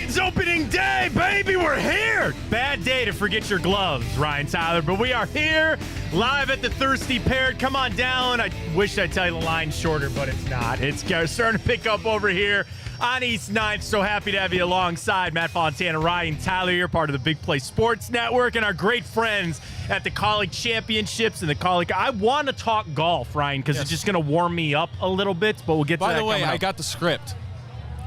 Cards opening day, baby, we're here. Bad day to forget your gloves, Ryan Tyler, but we are here live at the Thirsty Parrot. Come on down. I wish I'd tell you the line's shorter, but it's not. It's starting to pick up over here on East 9th. So happy to have you alongside Matt Fontana, Ryan Tyler. You're part of the Big Play Sports Network and our great friends at the Kaulig Championships and the Kaulig. I want to talk golf, Ryan, because it's just going to warm me up a little bit, but we'll get to that. By the way, I got the script.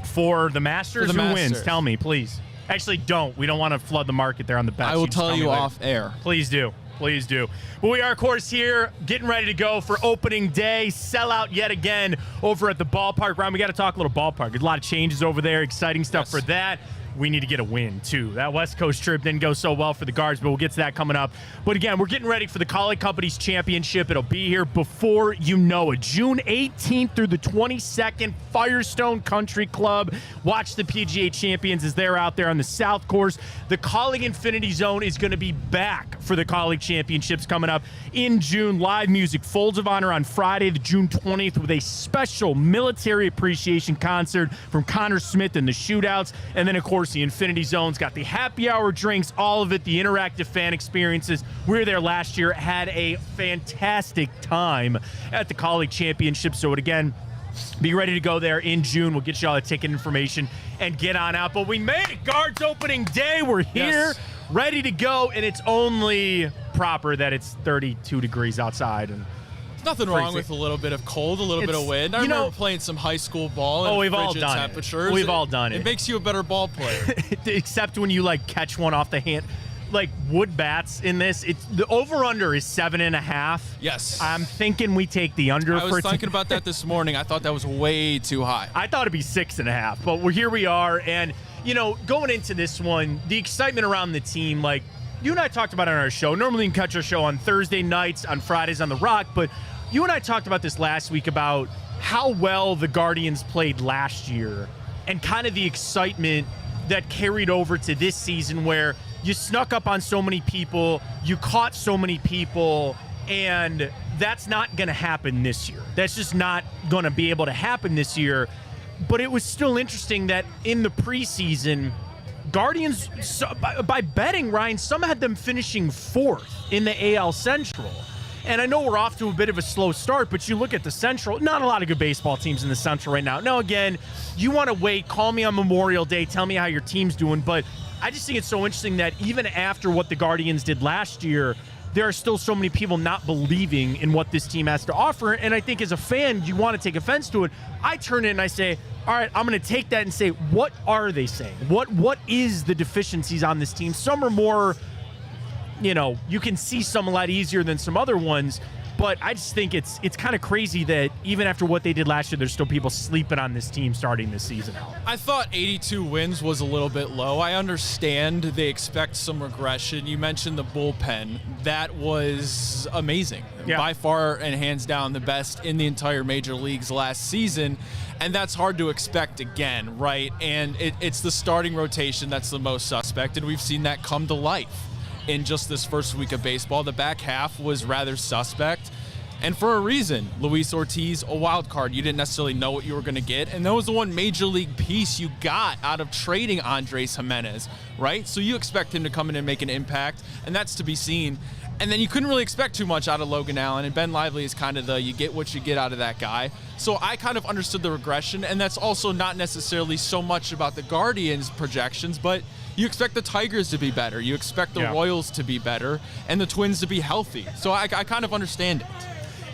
For the Masters? For the Who Masters. wins? Tell me, please. Actually, don't. We don't want to flood the market there on the bets. I will tell you off air. Please do. Please do. But we are, of course, here getting ready to go for opening day. Sellout yet again over at the ballpark. Ryan, we got to talk a little ballpark. There's a lot of changes over there. Exciting stuff for that. We need to get a win, too. That West Coast trip didn't go so well for the Guards, but we'll get to that coming up. But again, we're getting ready for the Kaulig Companies Championship. It'll be here before you know it. June 18th through the 22nd, Firestone Country Club. Watch the PGA champions as they're out there on the South Course. The Kaulig Infinity Zone is going to be back for the Kaulig Championships coming up in June. Live music, Folds of Honor on Friday, the June 20th, with a special military appreciation concert from Connor Smith and the Shootouts. And then, of course, the Infinity Zone's got the happy hour drinks, all of it, the interactive fan experiences. We were there last year, had a fantastic time at the Kaulig Championship. So, again, be ready to go there in June. We'll get you all the ticket information and get on out. But we made it. Guards opening day. We're here, ready to go, and it's only proper that it's 32 degrees outside. And nothing wrong with a little bit of cold, a little bit of wind. I remember playing some high school ball in frigid temperatures. We've all done it. It makes you a better ball player. Except when you, catch one off the hand. Like, wood bats in this, the over-under is 7.5. Yes. I'm thinking we take the under. I was thinking about that this morning. I thought that was way too high. I thought it'd be 6.5, but here we are. And, going into this one, the excitement around the team, you and I talked about it on our show. Normally you can catch our show on Thursday nights, on Fridays on The Rock, but you and I talked about this last week about how well the Guardians played last year and kind of the excitement that carried over to this season where you snuck up on so many people, you caught so many people, and that's not going to happen this year. That's just not going to be able to happen this year. But it was still interesting that in the preseason, Guardians, by betting, Ryan, some had them finishing 4th in the AL Central. And I know we're off to a bit of a slow start, but you look at the Central, not a lot of good baseball teams in the Central right now. Now, again, you want to wait, call me on Memorial Day, tell me how your team's doing, but I just think it's so interesting that even after what the Guardians did last year, there are still so many people not believing in what this team has to offer. And I think as a fan, you want to take offense to it. I turn it and I say, all right, I'm going to take that and say, what are they saying? What is the deficiencies on this team? Some are more, you can see some a lot easier than some other ones. But I just think it's kind of crazy that even after what they did last year, there's still people sleeping on this team starting this season out. I thought 82 wins was a little bit low. I understand they expect some regression. You mentioned the bullpen. That was amazing. Yeah. By far and hands down the best in the entire major leagues last season. And that's hard to expect again, right? And it's the starting rotation that's the most suspect, and we've seen that come to life in just this first week of baseball. The back half was rather suspect, and for a reason. Luis Ortiz, a wild card. You didn't necessarily know what you were going to get, and that was the one major league piece you got out of trading Andres Jimenez, right? So you expect him to come in and make an impact, and that's to be seen. And then you couldn't really expect too much out of Logan Allen, and Ben Lively is kind of you get what you get out of that guy. So I kind of understood the regression, and that's also not necessarily so much about the Guardians' projections, but you expect the Tigers to be better. You expect the Royals to be better and the Twins to be healthy. So I kind of understand it.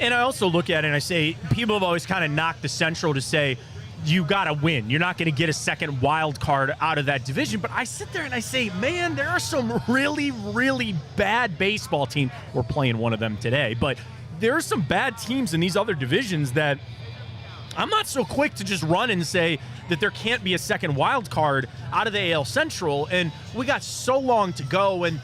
And I also look at it and I say, people have always kind of knocked the Central to say, you got to win. You're not going to get a second wild card out of that division. But I sit there and I say, man, there are some really, really bad baseball teams. We're playing one of them today. But there are some bad teams in these other divisions that I'm not so quick to just run and say that there can't be a second wild card out of the AL Central. And we got so long to go. And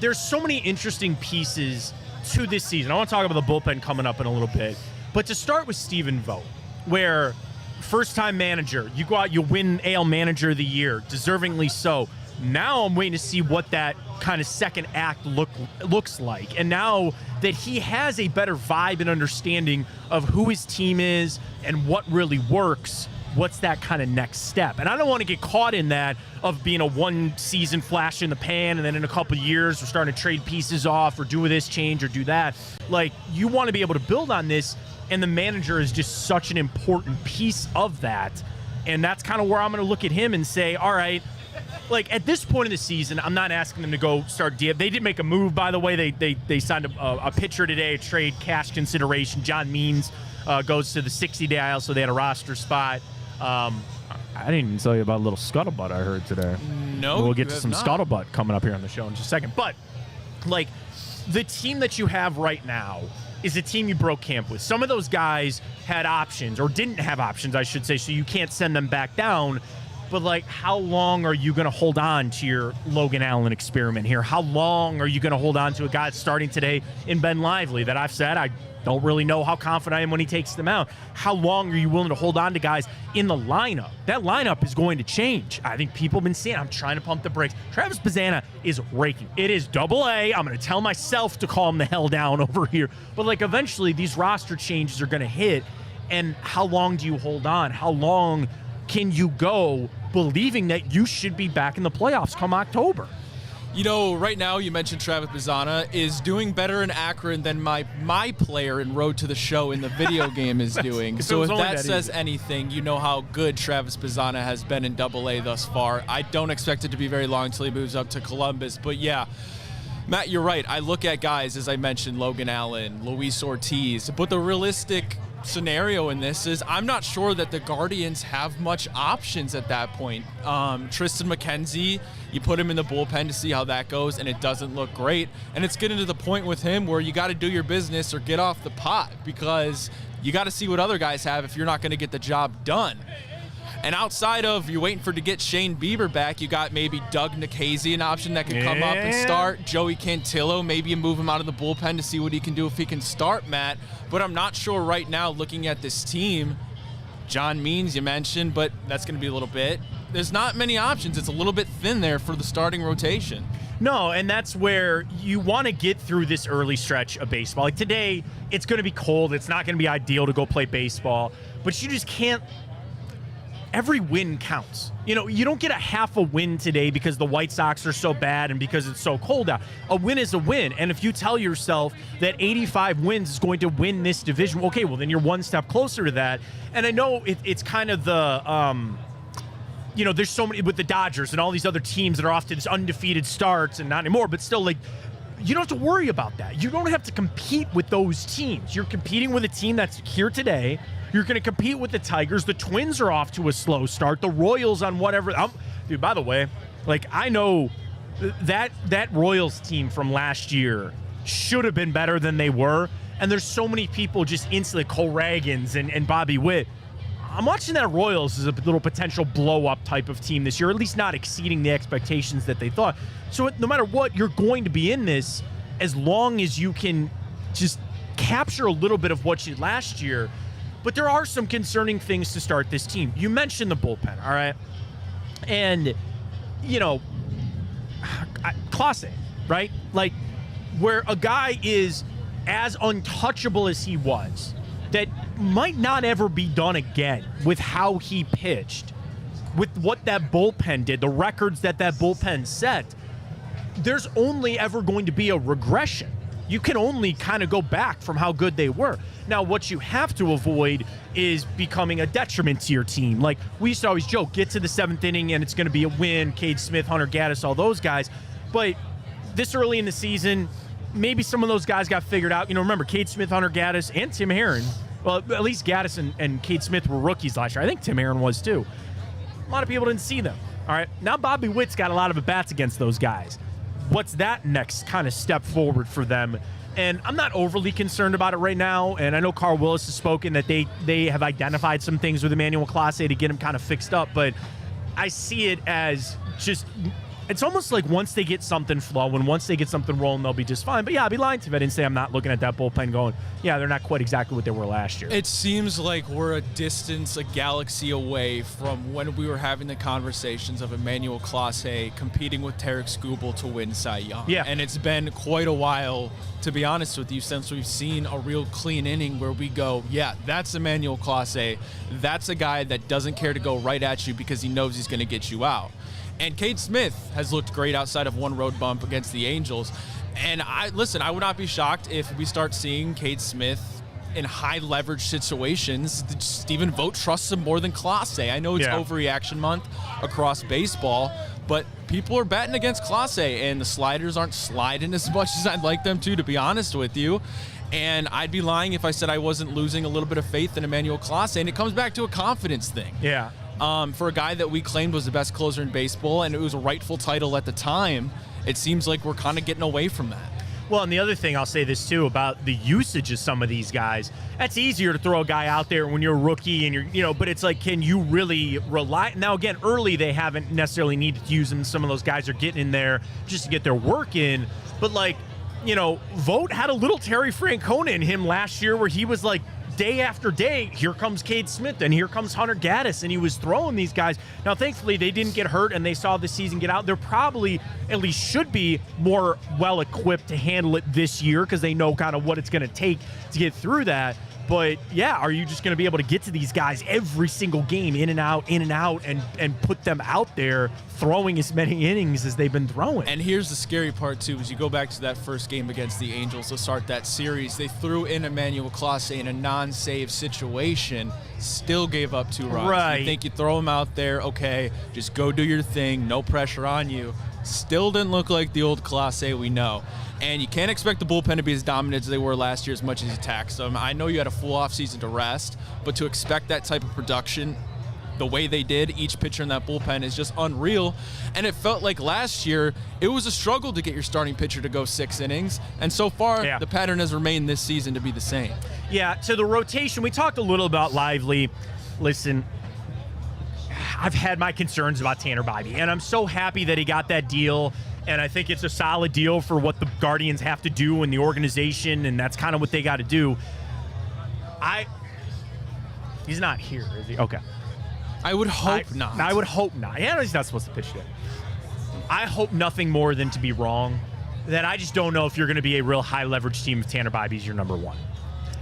there's so many interesting pieces to this season. I want to talk about the bullpen coming up in a little bit. But to start with Stephen Vogt, where first-time manager, you go out, you win AL Manager of the Year, deservingly so. Now I'm waiting to see what that kind of second act looks like. And now that he has a better vibe and understanding of who his team is and what really works, what's that kind of next step? And I don't want to get caught in that of being a one-season flash in the pan, and then in a couple of years we're starting to trade pieces off or do this change or do that. Like, you want to be able to build on this, and the manager is just such an important piece of that. And that's kind of where I'm going to look at him and say, all right, like, at this point in the season, I'm not asking them to go start They did make a move, by the way. They signed a pitcher today, a trade cash consideration. John Means goes to the 60-day IL, so they had a roster spot. I didn't even tell you about a little scuttlebutt I heard today. No, we'll get to some scuttlebutt coming up here on the show in just a second. But, like, the team that you have right now is a team you broke camp with. Some of those guys had options, or didn't have options, I should say, so you can't send them back down. But, like, how long are you going to hold on to your Logan Allen experiment here? How long are you going to hold on to a guy that's starting today in Ben Lively that I've said I don't really know how confident I am when he takes them out? How long are you willing to hold on to guys in the lineup? That lineup is going to change. I think people have been saying, I'm trying to pump the brakes. Travis Bazzana is raking. It is AA. I'm going to tell myself to calm the hell down over here. But, like, eventually these roster changes are going to hit. And how long do you hold on? How long can you go believing that you should be back in the playoffs come October? You know, right now you mentioned Travis Bazzana is doing better in Akron than my player in Road to the Show in the video game is doing. So if that says anything, you know how good Travis Bazzana has been in AA thus far. I don't expect it to be very long until he moves up to Columbus. But yeah, Matt, you're right. I look at guys, as I mentioned, Logan Allen, Luis Ortiz, but the realistic scenario in this is I'm not sure that the Guardians have much options at that point. Tristan McKenzie, you put him in the bullpen to see how that goes, and it doesn't look great. And it's getting to the point with him where you got to do your business or get off the pot, because you got to see what other guys have if you're not going to get the job done. And outside of you're waiting to get Shane Bieber back, you got maybe Doug Nikhazy, an option that could come up and start. Joey Cantillo, maybe you move him out of the bullpen to see what he can do if he can start, Matt. But I'm not sure right now, looking at this team. John Means you mentioned, but that's going to be a little bit. There's not many options. It's a little bit thin there for the starting rotation. No, and that's where you want to get through this early stretch of baseball. Like today, it's going to be cold. It's not going to be ideal to go play baseball, but you just can't. Every win counts. You know, you don't get a half a win today because the White Sox are so bad and because it's so cold out. A win is a win. And if you tell yourself that 85 wins is going to win this division, okay, well, then you're one step closer to that. And I know it's kind of the, you know, there's so many with the Dodgers and all these other teams that are off to this undefeated starts and not anymore, but still, like, you don't have to worry about that. You don't have to compete with those teams. You're competing with a team that's here today. You're going to compete with the Tigers. The Twins are off to a slow start. The Royals on whatever. Dude, by the way, like, I know that Royals team from last year should have been better than they were. And there's so many people just instantly, Cole Ragans and Bobby Witt. I'm watching that Royals as a little potential blow-up type of team this year, at least not exceeding the expectations that they thought. So no matter what, you're going to be in this as long as you can just capture a little bit of what you did last year. But there are some concerning things to start this team. You mentioned the bullpen, all right? And, you know, Clase, right? Like, where a guy is as untouchable as he was, that might not ever be done again with how he pitched, with what that bullpen did, the records that bullpen set. There's only ever going to be a regression. You can only kind of go back from how good they were. Now, what you have to avoid is becoming a detriment to your team. Like, we used to always joke, get to the seventh inning and it's going to be a win. Cade Smith, Hunter Gaddis, all those guys. But this early in the season, maybe some of those guys got figured out. You know, remember, Cade Smith, Hunter Gaddis, and Tim Herron. Well, at least Gaddis and Cade Smith were rookies last year. I think Tim Herron was too. A lot of people didn't see them. All right, now Bobby Witt's got a lot of at-bats against those guys. What's that next kind of step forward for them? And I'm not overly concerned about it right now. And I know Carl Willis has spoken that they have identified some things with Emmanuel Clase to get him kind of fixed up. But I see it as just it's almost like once they get something flowing, once they get something rolling, they'll be just fine. But yeah, I'd be lying to you if I didn't say I'm not looking at that bullpen going, yeah, they're not quite exactly what they were last year. It seems like we're a distance, a galaxy away from when we were having the conversations of Emmanuel Clase competing with Tarek Skubal to win Cy Young. Yeah. And it's been quite a while, to be honest with you, since we've seen a real clean inning where we go, yeah, that's Emmanuel Clase. That's a guy that doesn't care to go right at you because he knows he's going to get you out. And Cade Smith has looked great outside of one road bump against the Angels. And I would not be shocked if we start seeing Cade Smith in high leverage situations. Stephen Vogt trusts him more than Clase. I know it's overreaction month across baseball, but people are betting against Clase, and the sliders aren't sliding as much as I'd like them to be honest with you. And I'd be lying if I said I wasn't losing a little bit of faith in Emmanuel Clase, and it comes back to a confidence thing. Yeah. For a guy that we claimed was the best closer in baseball, and it was a rightful title at the time, it seems like we're kind of getting away from that. Well, and the other thing, I'll say this too, about the usage of some of these guys. That's easier to throw a guy out there when you're a rookie and but it's like, can you really rely? Now, again, early they haven't necessarily needed to use them. Some of those guys are getting in there just to get their work in. But Vogt had a little Terry Francona in him last year where he was like, day after day, here comes Cade Smith and here comes Hunter Gaddis, and he was throwing these guys. Now, thankfully, they didn't get hurt and they saw the season get out. They're probably, at least should be, more well-equipped to handle it this year because they know kind of what it's going to take to get through that. But, yeah, are you just going to be able to get to these guys every single game, in and out, and put them out there throwing as many innings as they've been throwing? And here's the scary part, too, is you go back to that first game against the Angels to start that series. They threw in Emmanuel Clase in a non-save situation, still gave up 2 runs. Right. You think you throw him out there, okay, just go do your thing, no pressure on you. Still didn't look like the old Clase we know. And you can't expect the bullpen to be as dominant as they were last year as much as you taxed them. I know you had a full offseason to rest, but to expect that type of production the way they did, each pitcher in that bullpen is just unreal. And it felt like last year it was a struggle to get your starting pitcher to go 6 innings. And so far, the pattern has remained this season to be the same. Yeah, to the rotation, we talked a little about Lively. Listen, I've had my concerns about Tanner Bybee, and I'm so happy that he got that deal. And I think it's a solid deal for what the Guardians have to do in the organization, and that's kind of what they got to do. He's not here, is he? Okay. I would hope not. I would hope not. Yeah, he's not supposed to pitch today. I hope nothing more than to be wrong. That I just don't know if you're going to be a real high-leverage team if Tanner Bybee's your number 1.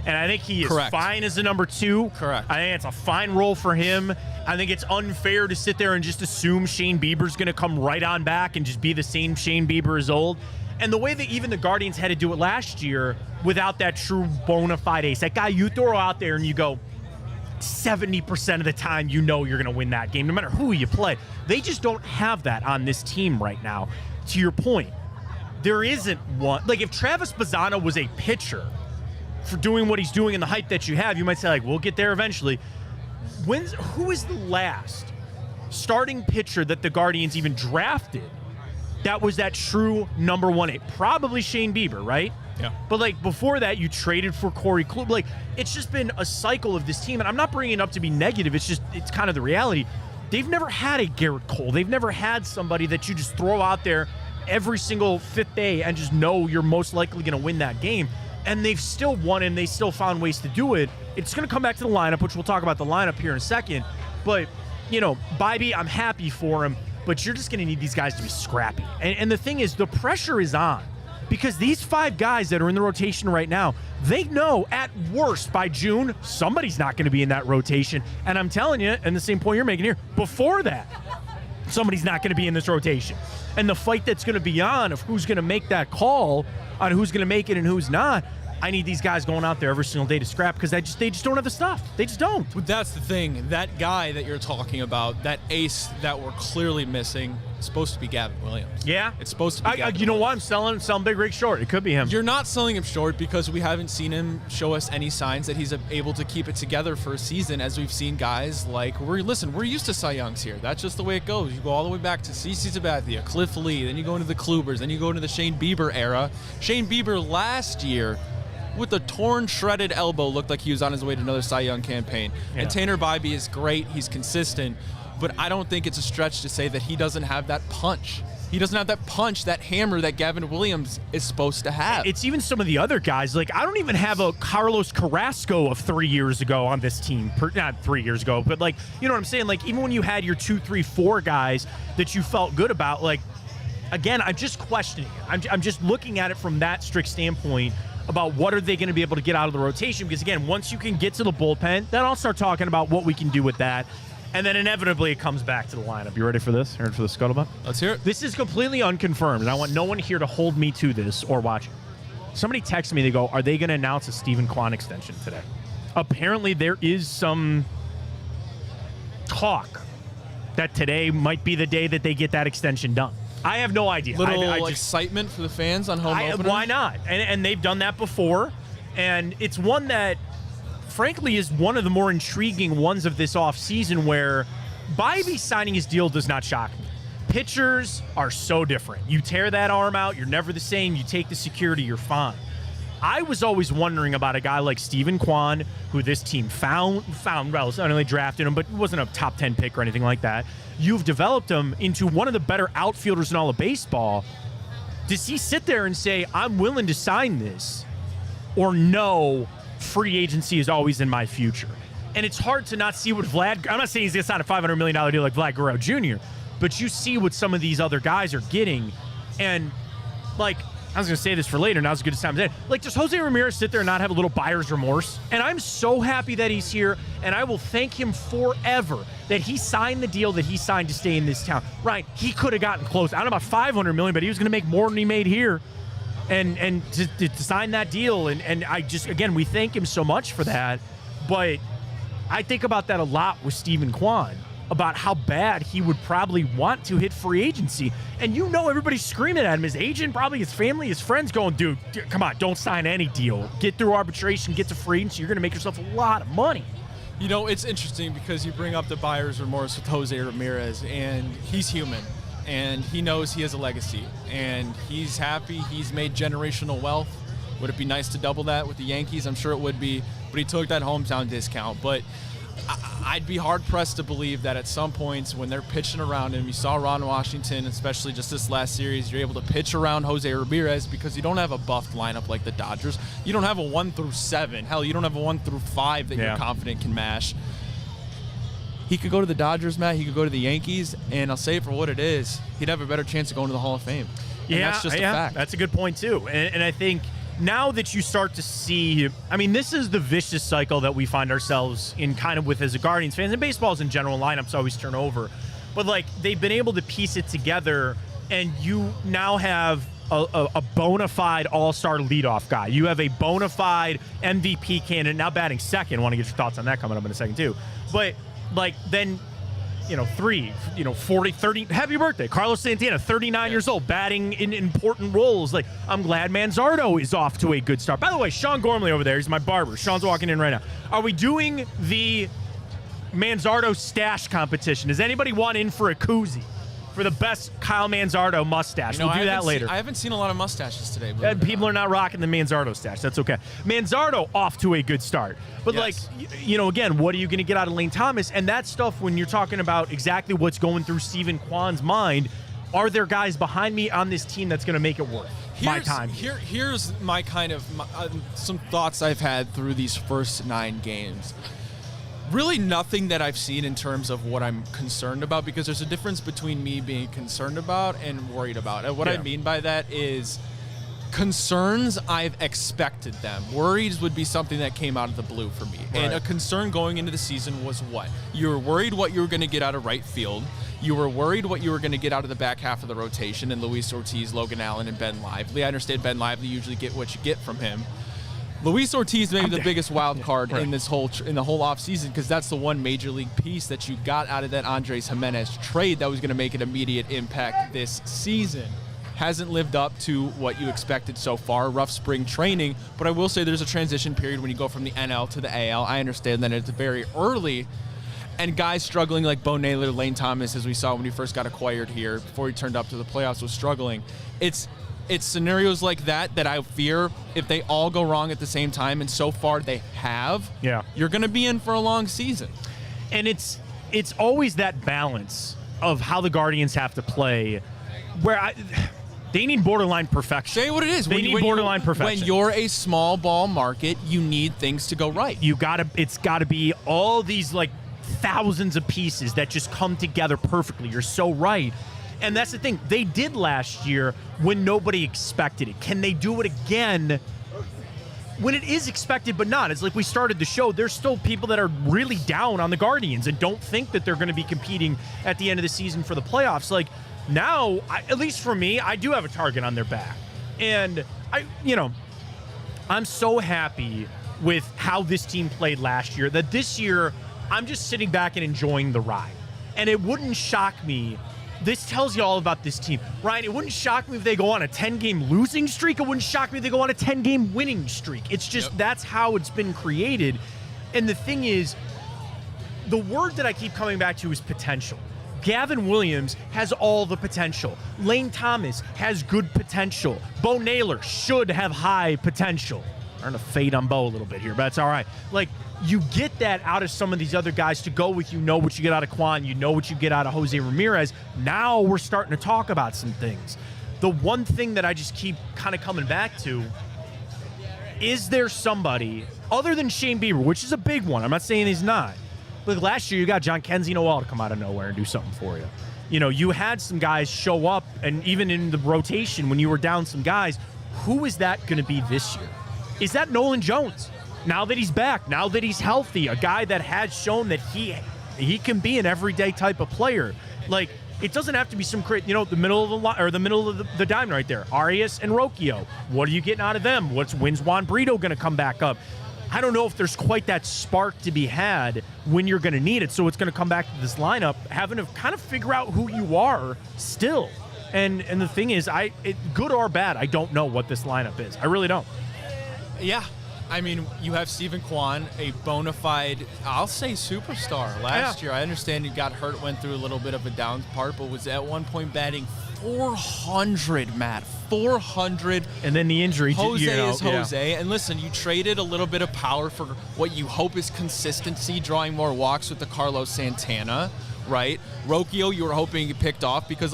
And I think he is fine as a number 2. Correct. I think it's a fine role for him. I think it's unfair to sit there and just assume Shane Bieber's going to come right on back and just be the same Shane Bieber as old. And the way that even the Guardians had to do it last year without that true bona fide ace, that guy you throw out there and you go, 70% of the time you know you're going to win that game, no matter who you play. They just don't have that on this team right now. To your point, there isn't one. Like, if Travis Bazzano was a pitcher for doing what he's doing and the hype that you have, you might say, like, we'll get there eventually. Who is the last starting pitcher that the Guardians even drafted that was that true number 1? Probably Shane Bieber, right? Yeah. But, like, before that, you traded for Corey Kluber. Like, it's just been a cycle of this team, and I'm not bringing it up to be negative. It's kind of the reality. They've never had a Garrett Cole. They've never had somebody that you just throw out there every single 5th day and just know you're most likely going to win that game. And they've still won, and they still found ways to do it. It's going to come back to the lineup, which we'll talk about the lineup here in a second. But, Bybee, I'm happy for him, but you're just going to need these guys to be scrappy. And the thing is, the pressure is on. Because these 5 guys that are in the rotation right now, they know at worst by June, somebody's not going to be in that rotation. And I'm telling you, and the same point you're making here, before that, somebody's not going to be in this rotation. And the fight that's going to be on of who's going to make that call on who's going to make it and who's not, I need these guys going out there every single day to scrap because they just don't have the stuff. They just don't. But that's the thing. That guy that you're talking about, that ace that we're clearly missing, is supposed to be Gavin Williams. Yeah? It's supposed to be Gavin You know what? I'm selling Big Rig short. It could be him. You're not selling him short because we haven't seen him show us any signs that he's able to keep it together for a season, as we've seen guys like, we're used to Cy Youngs here. That's just the way it goes. You go all the way back to CeCe Sabathia, Cliff Lee, then you go into the Klubers, then you go into the Shane Bieber era. Shane Bieber last year, with a torn, shredded elbow, looked like he was on his way to another Cy Young campaign. Yeah. And Tanner Bybee is great. He's consistent. But I don't think it's a stretch to say that he doesn't have that punch. He doesn't have that punch, that hammer that Gavin Williams is supposed to have. It's even some of the other guys. Like, I don't even have a Carlos Carrasco of 3 years ago on this team. Not 3 years ago, but, like, you know what I'm saying? Like, even when you had your 2, 3, 4 guys that you felt good about, like, again, I'm just questioning it. I'm just looking at it from that strict standpoint about what are they going to be able to get out of the rotation. Because, again, once you can get to the bullpen, then I'll start talking about what we can do with that. And then inevitably it comes back to the lineup. You ready for this? Ready for the scuttlebutt? Let's hear it. This is completely unconfirmed, and I want no one here to hold me to this or watch it. Somebody texted me, they go, are they going to announce a Steven Kwan extension today? Apparently there is some talk that today might be the day that they get that extension done. I have no idea. Little excitement for the fans on home opener? Why not? And they've done that before, and it's one that frankly is one of the more intriguing ones of this offseason where Bybee signing his deal does not shock me. Pitchers are so different. You tear that arm out, you're never the same. You take the security, you're fine. I was always wondering about a guy like Steven Kwan, who this team found well, not only drafted him, but he wasn't a top 10 pick or anything like that. You've developed him into one of the better outfielders in all of baseball. Does he sit there and say, I'm willing to sign this? Or no, free agency is always in my future? And it's hard to not see what Vlad, I'm not saying he's going to sign a $500 million deal like Vlad Guerrero Jr., but you see what some of these other guys are getting. And, like, I was going to say this for later, now's as good a time as any. Like, does Jose Ramirez sit there and not have a little buyer's remorse? And I'm so happy that he's here, and I will thank him forever that he signed the deal that he signed to stay in this town. Right, he could have gotten close. I don't know about $500 million, but he was going to make more than he made here. And to sign that deal, and I just, again, we thank him so much for that. But I think about that a lot with Steven Kwan, about how bad he would probably want to hit free agency. And you know everybody's screaming at him, his agent, probably his family, his friends going, dude, come on, don't sign any deal. Get through arbitration, get to free agency. You're going to make yourself a lot of money. You know, it's interesting because you bring up the buyer's remorse with Jose Ramirez, and he's human. And he knows he has a legacy, and he's happy. He's made generational wealth. Would it be nice to double that with the Yankees? I'm sure it would be, but he took that hometown discount. But I'd be hard-pressed to believe that at some points when they're pitching around him, you saw Ron Washington, especially just this last series, you're able to pitch around Jose Ramirez because you don't have a buffed lineup like the Dodgers. You don't have a 1 through 7. Hell, you don't have a 1 through 5 that you're confident can mash. He could go to the Dodgers, Matt. He could go to the Yankees, and I'll say it for what it is. He'd have a better chance of going to the Hall of Fame. And that's just a fact. That's a good point, too. And I think now that you start to see, I mean, this is the vicious cycle that we find ourselves in kind of with as a Guardians fans, and baseballs in general, lineups always turn over. But, like, they've been able to piece it together, and you now have a bona fide all-star leadoff guy. You have a bona fide MVP candidate, now batting second. I want to get your thoughts on that coming up in a second, too. But like, then, 40, 30, happy birthday, Carlos Santana, 39 years old, batting in important roles. Like, I'm glad Manzardo is off to a good start. By the way, Sean Gormley over there, he's my barber. Sean's walking in right now. Are we doing the Manzardo stash competition? Does anybody want in for a koozie for the best Kyle Manzardo mustache? We'll do that later. I haven't seen a lot of mustaches today. People are not rocking the Manzardo stash. That's okay. Manzardo off to a good start. But, yes, again, what are you going to get out of Lane Thomas? And that stuff, when you're talking about exactly what's going through Steven Kwan's mind, are there guys behind me on this team that's going to make it worth my time? Here's my kind of some thoughts I've had through these first 9 games. Really nothing that I've seen in terms of what I'm concerned about, because there's a difference between me being concerned about and worried about. And what I mean by that is concerns, I've expected them. Worries would be something that came out of the blue for me. Right. And a concern going into the season was what? You were worried what you were going to get out of right field. You were worried what you were going to get out of the back half of the rotation in Luis Ortiz, Logan Allen, and Ben Lively. I understand Ben Lively usually get what you get from him. Luis Ortiz may be the biggest wild card in the whole offseason, because that's the one major league piece that you got out of that Andres Jimenez trade that was going to make an immediate impact this season. Hasn't lived up to what you expected so far. Rough spring training, but I will say there's a transition period when you go from the NL to the AL. I understand that it's very early, and guys struggling like Bo Naylor, Lane Thomas, as we saw when he first got acquired here before he turned up to the playoffs, was struggling. It's scenarios like that I fear if they all go wrong at the same time, and so far they have. Yeah, you're going to be in for a long season. And it's always that balance of how the Guardians have to play they need borderline perfection. Say what it is. They need borderline perfection. When you're a small ball market, you need things to go right. It's gotta be all these like thousands of pieces that just come together perfectly. You're so right. And that's the thing. They did last year when nobody expected it. Can they do it again when it is expected but not? It's like we started the show. There's still people that are really down on the Guardians and don't think that they're going to be competing at the end of the season for the playoffs. Like now, at least for me, I do have a target on their back. And I'm so happy with how this team played last year that this year I'm just sitting back and enjoying the ride. And it wouldn't shock me. This tells you all about this team. Ryan, it wouldn't shock me if they go on a 10-game losing streak. It wouldn't shock me if they go on a 10-game winning streak. It's just that's how it's been created. And the thing is, the word that I keep coming back to is potential. Gavin Williams has all the potential. Lane Thomas has good potential. Bo Naylor should have high potential. I'm going to fade on Bo a little bit here, but that's all right. Like, you get that out of some of these other guys to go with. You know what you get out of Quan. You know what you get out of Jose Ramirez. Now we're starting to talk about some things. The one thing that I just keep kind of coming back to, is there somebody other than Shane Bieber, which is a big one. I'm not saying he's not. But last year you got John Kenzie Noel to come out of nowhere and do something for you. You had some guys show up, and even in the rotation when you were down some guys, who is that going to be this year? Is that Nolan Jones? Now that he's back, now that he's healthy, a guy that has shown that he can be an everyday type of player. Like, it doesn't have to be some the middle of the line or the middle of the diamond right there. Arias and Rocchio. What are you getting out of them? When's Juan Brito going to come back up? I don't know if there's quite that spark to be had when you're going to need it. So it's going to come back to this lineup, having to kind of figure out who you are still. And the thing is, good or bad, I don't know what this lineup is. I really don't. Yeah. I mean, you have Stephen Kwan, a bona fide, I'll say superstar last year. I understand he got hurt, went through a little bit of a down part, but was at one point batting 400, Matt. 400. And then the injury. Jose is Jose. Yeah. And listen, you traded a little bit of power for what you hope is consistency, drawing more walks with the Carlos Santana. Right, Rocchio, you were hoping he picked off because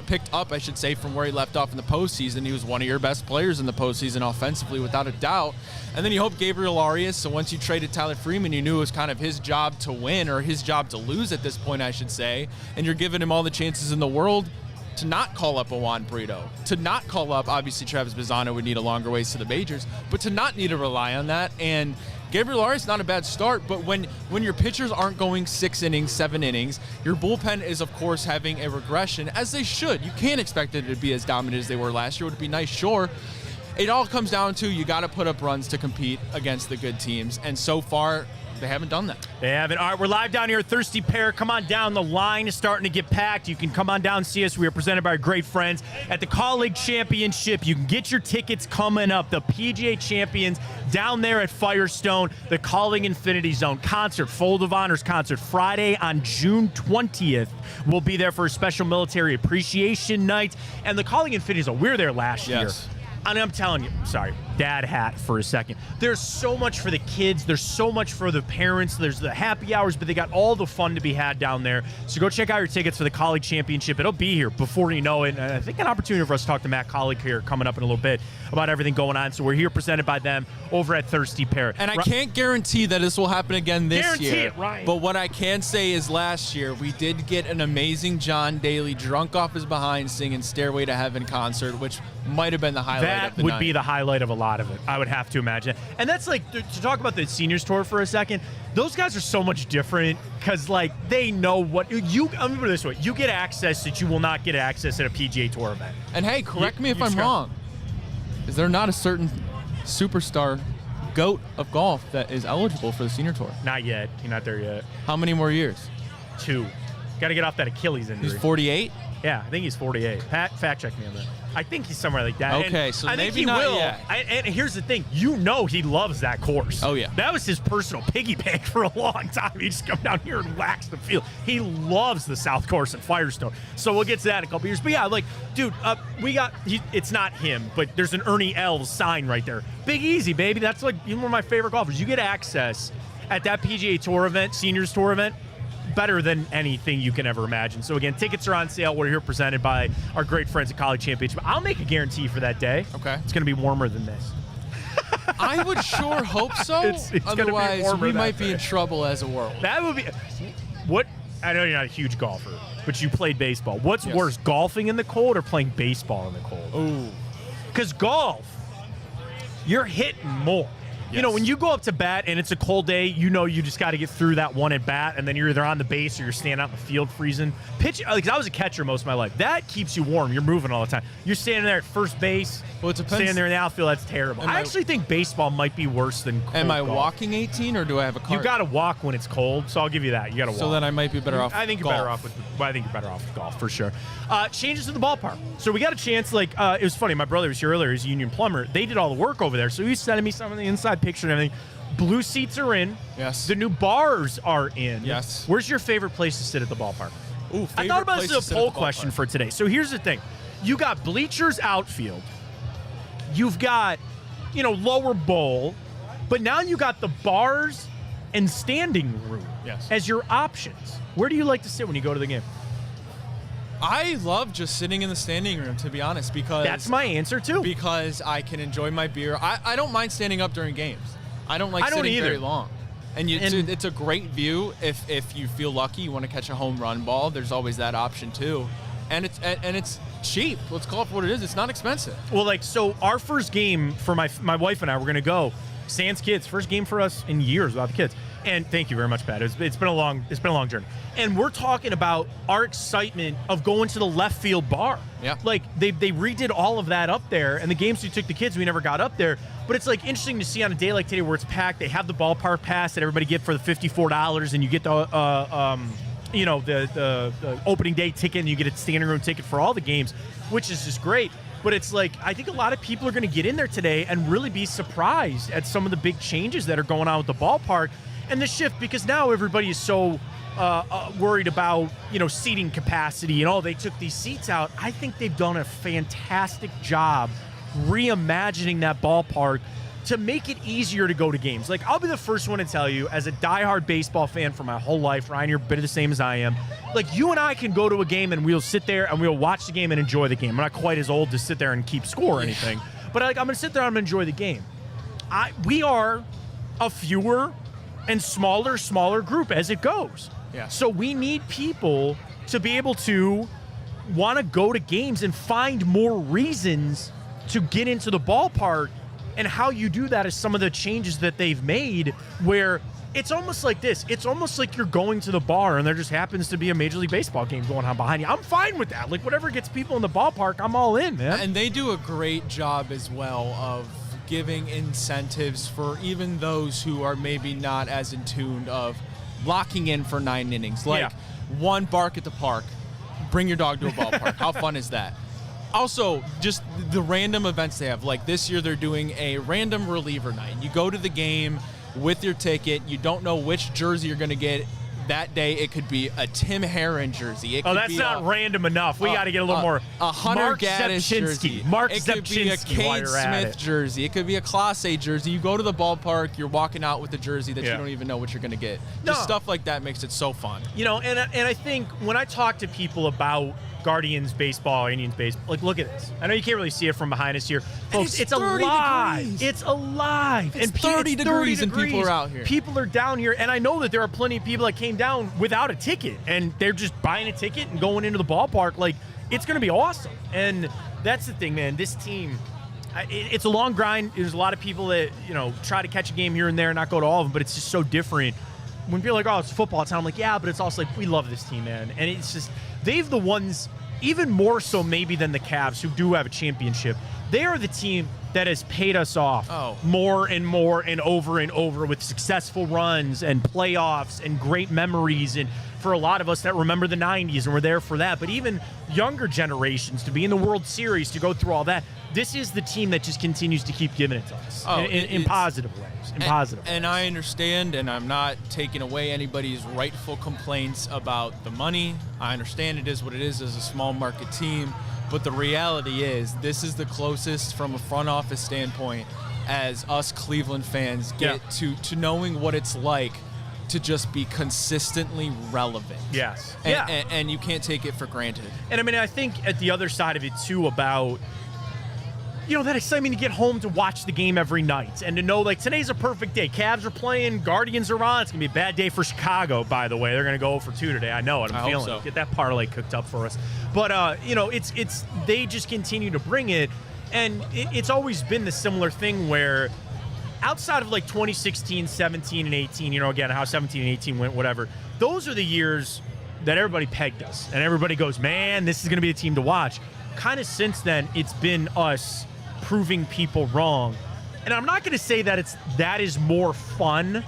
picked up, I should say, from where he left off in the postseason. He was one of your best players in the postseason offensively, without a doubt. And then you hope Gabriel Arias. So once you traded Tyler Freeman, you knew it was kind of his job to win, or his job to lose at this point, I should say. And you're giving him all the chances in the world to not call up a Juan Brito, to not call up, obviously Travis Bazzano would need a longer ways to the majors, but to not need to rely on that. And Gabriel Arias, not a bad start, but when your pitchers aren't going 6 innings, 7 innings, your bullpen is, of course, having a regression, as they should. You can't expect it to be as dominant as they were last year. It would be nice, sure. It all comes down to you got to put up runs to compete against the good teams, and so far, they haven't done that. They haven't. All right, we're live down here at Thirsty Parrot. Come on down. The line is starting to get packed. You can come on down and see us. We are presented by our great friends at the Kaulig Championship. You can get your tickets coming up. The PGA Champions down there at Firestone. The Kaulig Infinity Zone concert, Fold of Honors concert, Friday on June 20th. We'll be there for a special military appreciation night. And the Kaulig Infinity Zone, we were there last year. And I'm telling you, sorry, dad hat for a second. There's so much for the kids. There's so much for the parents. There's the happy hours, but they got all the fun to be had down there. So go check out your tickets for the Kaulig Championship. It'll be here before you know it. And I think an opportunity for us to talk to Matt Kaulig here coming up in a little bit about everything going on. So we're here presented by them over at Thirsty Parrot. And I can't guarantee that this will happen again this year. Guarantee it, Ryan. But what I can say is last year we did get an amazing John Daly drunk off his behind singing Stairway to Heaven concert, which might have been the highlight of the night. That would be the highlight of a lot of it, I would have to imagine. And that's like, to talk about the seniors tour for a second, those guys are so much different because, like, they know what I'm gonna put it this way: you get access that you will not get access at a PGA Tour event. And hey, correct me if I'm wrong. Is there not a certain superstar GOAT of golf that is eligible for the senior tour? Not yet. He's not there yet. How many more years? 2. Got to get off that Achilles injury. He's 48? Yeah, I think he's 48. Fact check me on that. I think he's somewhere like that. Okay, and so I maybe think he not will. yet. And here's the thing. You know he loves that course. Oh, yeah. That was his personal piggy bank for a long time. He just come down here and wax the field. He loves the South Course at Firestone. So we'll get to that in a couple years. But yeah, like, dude, it's not him, but there's an Ernie Els sign right there. Big Easy, baby. That's like one of my favorite golfers. You get access at that PGA Tour event, Seniors Tour event. better than anything you can ever imagine. So again, tickets are on sale. We're here presented by our great friends at Kaulig Championship. I'll make a guarantee for that day. Okay. It's going to be warmer than this. I would sure hope so. It's Otherwise, we might be day. in trouble as a world. That would be what. I know you're not a huge golfer, but you played baseball. What's worse, golfing in the cold or playing baseball in the cold? Ooh. Because golf, you're hitting more. Yes. You know, when you go up to bat and it's a cold day, you know you just got to get through that one at bat, and then you're either on the base or you're standing out in the field freezing. Pitch, like I was a catcher most of my life. That keeps you warm. You're moving all the time. You're standing there at first base. Well, it depends. Standing there in the outfield, that's terrible. I actually think baseball might be worse than cold Am I golf. walking 18 or do I have a cart? You got to walk when it's cold, so I'll give you that. You got to walk. So then I might be better off. I think you're golf. better off with. Well, I think you're better off with golf for sure. Changes to the ballpark. So we got a chance. Like it was funny. My brother was here earlier. He's a union plumber. They did all the work over there. So he's sending me some of the inside picture and everything. Blue seats are in. Yes. The new bars are in. Yes. Where's your favorite place to sit at the ballpark? Ooh, I thought about place this to as sit a at poll the question ballpark. for today. So here's the thing. You got bleachers outfield. You've got, lower bowl. But now you got the bars and standing room as your options. Where do you like to sit when you go to the game? I love just sitting in the standing room, to be honest, because That's my answer, too. Because I can enjoy my beer. I don't mind standing up during games. I don't like sitting either. very long. And it's a great view if you feel lucky, you want to catch a home run ball. There's always that option too, and it's cheap. Let's call it for what it is. It's not expensive. Well, so our first game for my wife and I, we're gonna go. Sans kids, first game for us in years without the kids. And thank you very much, Pat. It's been a long journey. And we're talking about our excitement of going to the left field bar. Yeah. Like they redid all of that up there, and the games we took the kids, we never got up there. But it's like interesting to see on a day like today where it's packed. They have the ballpark pass that everybody get for the $54, and you get the the opening day ticket, and you get a standing room ticket for all the games, which is just great. But it's like, I think a lot of people are going to get in there today and really be surprised at some of the big changes that are going on with the ballpark and the shift, because now everybody is so worried about, seating capacity and they took these seats out. I think they've done a fantastic job reimagining that ballpark to make it easier to go to games. Like, I'll be the first one to tell you, as a diehard baseball fan for my whole life, Ryan, you're a bit of the same as I am. Like, you and I can go to a game and we'll sit there and we'll watch the game and enjoy the game. I'm not quite as old to sit there and keep score or anything. But I'm going to sit there and I'm going to enjoy the game. We are a fewer and smaller group as it goes. Yeah. So we need people to be able to want to go to games and find more reasons to get into the ballpark. And how you do that is some of the changes that they've made, where it's almost like this. It's almost like you're going to the bar and there just happens to be a Major League Baseball game going on behind you. I'm fine with that. Like, whatever gets people in the ballpark, I'm all in, man. And they do a great job as well of giving incentives for even those who are maybe not as in tune of locking in for 9 innings. Like, one bark at the park, bring your dog to a ballpark. How fun is that? Also, just the random events they have. Like this year, they're doing a random reliever night. You go to the game with your ticket. You don't know which jersey you're going to get that day. It could be a Tim Herron jersey. It could that's be not random enough. We got to get a little more. A Hunter Mark Gaddis jersey. Mark It could be a Zepchinski while Kane you're at Smith it. jersey. It could be a Class A jersey. You go to the ballpark, you're walking out with a jersey that you don't even know what you're going to get. Just stuff like that makes it so fun. And I think when I talk to people about Guardians baseball, Indians baseball, like, look at this. I know you can't really see it from behind us here. Folks, it's alive. degrees. It's alive. It's 30 degrees and people are out here. People are down here, and I know that there are plenty of people that came down without a ticket, and they're just buying a ticket and going into the ballpark. Like, it's going to be awesome. And that's the thing, man. This team, it's a long grind. There's a lot of people that, try to catch a game here and there and not go to all of them, but it's just so different. When people are like, oh, it's football time, I'm like, yeah, but it's also like, we love this team, man. And it's just, they've the ones, even more so maybe than the Cavs, who do have a championship. They are the team that has paid us off more and over with successful runs and playoffs and great memories. And for a lot of us that remember the 90s and were there for that, but even younger generations to be in the World Series, to go through all that, this is the team that just continues to keep giving it to us in positive ways. And I understand, and I'm not taking away anybody's rightful complaints about the money. I understand it is what it is as a small market team, but the reality is this is the closest from a front office standpoint as us Cleveland fans get to knowing what it's like to just be consistently relevant. Yes. And you can't take it for granted. And I mean, I think at the other side of it too about, that excitement to get home to watch the game every night and to know, like, today's a perfect day. Cavs are playing, Guardians are on. It's going to be a bad day for Chicago, by the way. They're going to go 0-2 today. I know it. I'm feeling it. Get that parlay cooked up for us. But, it's they just continue to bring it. And it's always been the similar thing where outside of, like, 2016, 17, and 18, again, how 17 and 18 went, whatever, those are the years that everybody pegged us. And everybody goes, man, this is going to be a team to watch. Kind of since then, it's been us proving people wrong. And I'm not going to say that that is more fun,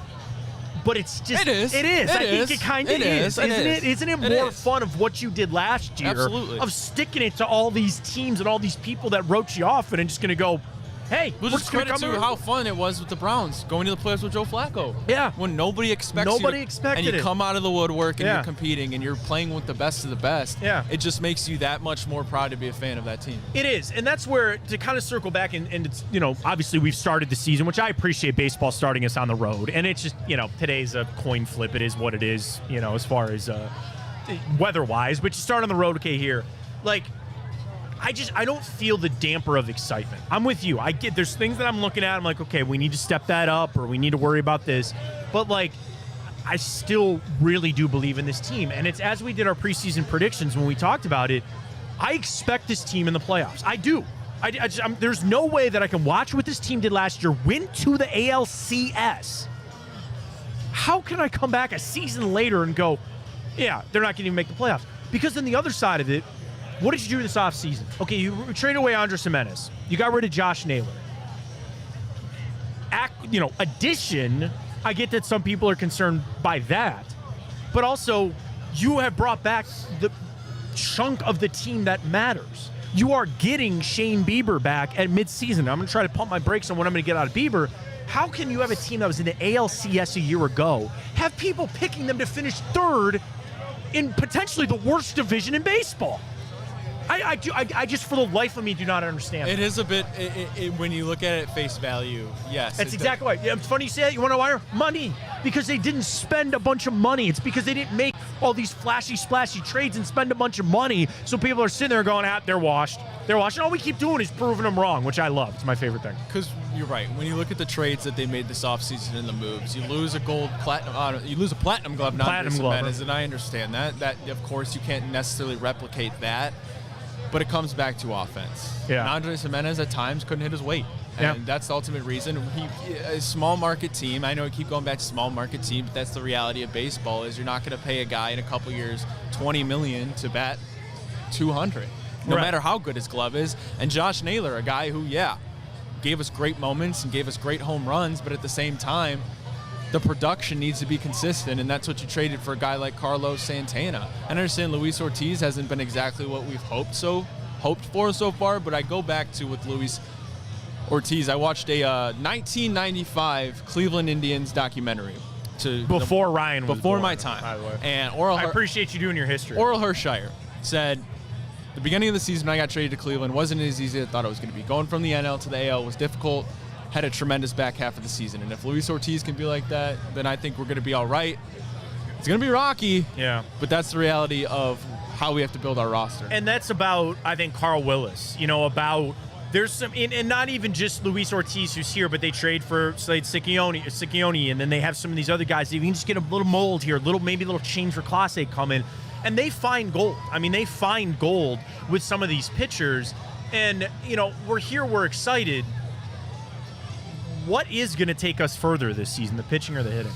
but it's just... It is. I think it kind of is. Isn't it? Isn't it more fun of what you did last year? Absolutely. Of sticking it to all these teams and all these people that wrote you off and just going to go, hey, we'll just credit to how fun it was with the Browns going to the playoffs with Joe Flacco. Yeah. When nobody expected it. And you come out of the woodwork and you're competing and you're playing with the best of the best. Yeah. It just makes you that much more proud to be a fan of that team. It is. And that's where, to kind of circle back, and it's, obviously we've started the season, which I appreciate baseball starting us on the road. And it's just, today's a coin flip. It is what it is, as far as weather-wise. But you start on the road, okay, here. Like, I don't feel the damper of excitement. I'm with you. I get there's things that I'm looking at. I'm like, okay, we need to step that up or we need to worry about this. But, like, I still really do believe in this team. And it's as we did our preseason predictions when we talked about it, I expect this team in the playoffs. I do. There's no way that I can watch what this team did last year, win to the ALCS. How can I come back a season later and go, yeah, they're not going to even make the playoffs? Because then the other side of it, what did you do this offseason? Okay, you traded away Andres Jimenez. You got rid of Josh Naylor. Addition, I get that some people are concerned by that. But also, you have brought back the chunk of the team that matters. You are getting Shane Bieber back at midseason. I'm going to try to pump my brakes on what I'm going to get out of Bieber. How can you have a team that was in the ALCS a year ago, have people picking them to finish third in potentially the worst division in baseball? I just, for the life of me, do not understand. It is a bit, when you look at it at face value, yes. That's exactly right. Yeah, it's funny you say that. You want to know why? Money. Because they didn't spend a bunch of money. It's because they didn't make all these flashy, splashy trades and spend a bunch of money. So people are sitting there going, they're washed. They're washed. And all we keep doing is proving them wrong, which I love. It's my favorite thing. Because you're right. When you look at the trades that they made this offseason and the moves, you lose a platinum glove, platinum glove, and I understand that. That, of course, you can't necessarily replicate that. But it comes back to offense. Yeah. And Andres Jimenez at times couldn't hit his weight. And that's the ultimate reason. A small market team, I know we keep going back to small market team, but that's the reality of baseball is you're not going to pay a guy in a couple years $20 million to bat 200, no matter how good his glove is. And Josh Naylor, a guy who, gave us great moments and gave us great home runs, but at the same time, the production needs to be consistent, and that's what you traded for a guy like Carlos Santana. I understand Luis Ortiz hasn't been exactly what we've hoped for so far, but I go back to with Luis Ortiz. I watched a 1995 Cleveland Indians documentary. Before Ryan was Before born, my time. by the way. And I appreciate you doing your history. Oral Hershiser said, the beginning of the season when I got traded to Cleveland wasn't as easy as I thought it was going to be. Going from the NL to the AL was difficult. Had a tremendous back half of the season. And if Luis Ortiz can be like that, then I think we're going to be all right. It's going to be rocky. Yeah. But that's the reality of how we have to build our roster. And that's about, I think, Carl Willis. There's some, and not even just Luis Ortiz who's here, but they trade for Slade Sicchioni, and then they have some of these other guys. They can just get a little mold here, maybe a little change for Clase come in. And they find gold. I mean, they find gold with some of these pitchers. And, we're excited. What is going to take us further this season, the pitching or the hitting?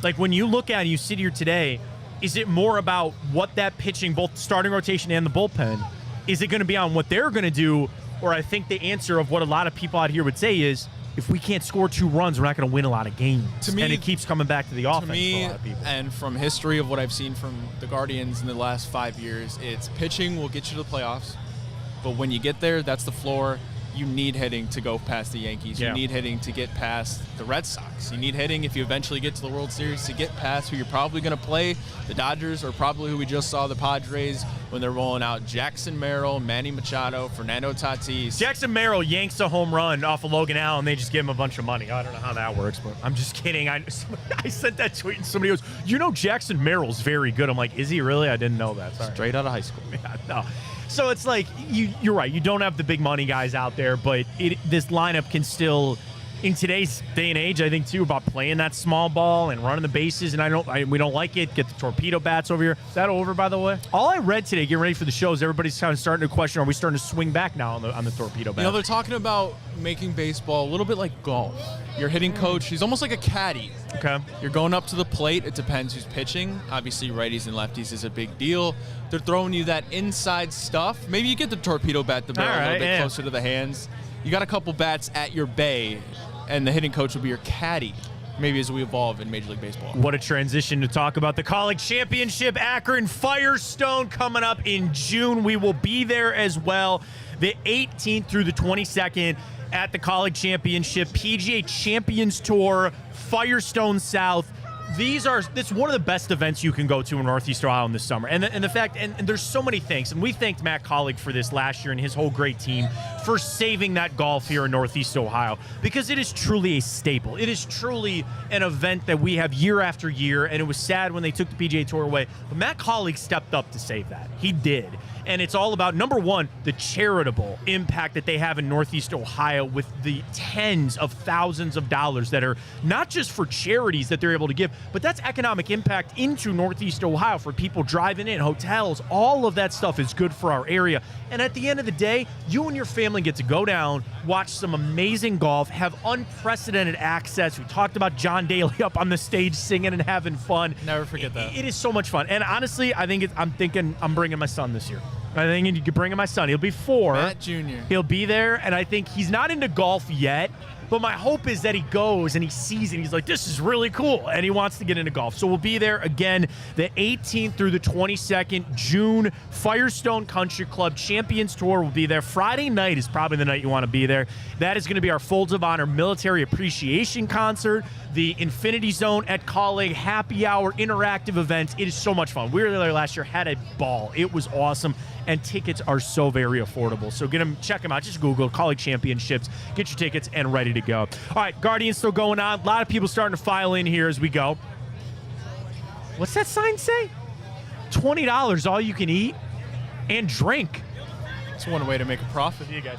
Like, when you look at it, you sit here today, is it more about what that pitching, both starting rotation and the bullpen, is it going to be on what they're going to do? Or I think the answer of what a lot of people out here would say is, if we can't score 2 runs, we're not going to win a lot of games. And it keeps coming back to the offense for a lot of people. And from history of what I've seen from the Guardians in the last 5 years, it's pitching will get you to the playoffs. But when you get there, that's the floor. you need hitting to go past the Yankees. Yeah. You need hitting to get past the Red Sox. You need hitting if you eventually get to the World Series to get past who you're probably going to play, the Dodgers, or probably who we just saw, the Padres, when they're rolling out Jackson Merrill, Manny Machado, Fernando Tatis. Jackson Merrill yanks a home run off of Logan Allen. They just give him a bunch of money. I don't know how that works, but I'm just kidding. I sent that tweet and somebody goes, Jackson Merrill's very good. I'm like, is he really? I didn't know that. Sorry. Straight out of high school. Yeah, no. So it's like, you're right. You don't have the big money guys out there, but this lineup can still, in today's day and age, I think, too, about playing that small ball and running the bases, and we don't like it. Get the torpedo bats over here. Is that over, by the way? All I read today, getting ready for the show, is everybody's kind of starting to question, are we starting to swing back now on the torpedo bats? They're talking about making baseball a little bit like golf. Your hitting coach, he's almost like a caddy. Okay. You're going up to the plate. It depends who's pitching. Obviously, righties and lefties is a big deal. They're throwing you that inside stuff. Maybe you get the torpedo bat, the barrel a little bit closer to the hands. You got a couple bats at your bay, and the hitting coach will be your caddy, maybe as we evolve in Major League Baseball. What a transition to talk about the Kaulig Championship. Akron Firestone coming up in June. We will be there as well, the 18th through the 22nd at the Kaulig Championship, PGA Champions Tour, Firestone South. It's one of the best events you can go to in Northeast Ohio in the summer. And the fact, and there's so many things, and we thanked Matt Kaulig for this last year and his whole great team for saving that golf here in Northeast Ohio, because it is truly a staple. It is truly an event that we have year after year, and it was sad when they took the PGA Tour away. But Matt Kaulig stepped up to save that. He did. And it's all about, number one, the charitable impact that they have in Northeast Ohio with the tens of thousands of dollars that are not just for charities that they're able to give, but that's economic impact into Northeast Ohio for people driving in, hotels. All of that stuff is good for our area. And at the end of the day, you and your family get to go down, watch some amazing golf, have unprecedented access. We talked about John Daly up on the stage singing and having fun. Never forget that. It is so much fun. And honestly, I'm thinking I'm bringing my son this year. I think you could bring in my son. He'll be 4. Matt Jr. He'll be there, and I think he's not into golf yet, but my hope is that he goes and he sees it and he's like, this is really cool, and he wants to get into golf. So we'll be there again the 18th through the 22nd, June. Firestone Country Club Champions Tour will be there. Friday night is probably the night you want to be there. That is going to be our Folds of Honor Military Appreciation Concert, the Infinity Zone at Kaulig Happy Hour interactive events. It is so much fun. We were there last year, had a ball. It was awesome. And tickets are so very affordable. So check them out. Just Google Kaulig Championships. Get your tickets and ready to go. All right, Guardians still going on. A lot of people starting to file in here as we go. What's that sign say? $20 all you can eat and drink. It's one way to make a profit. See you guys.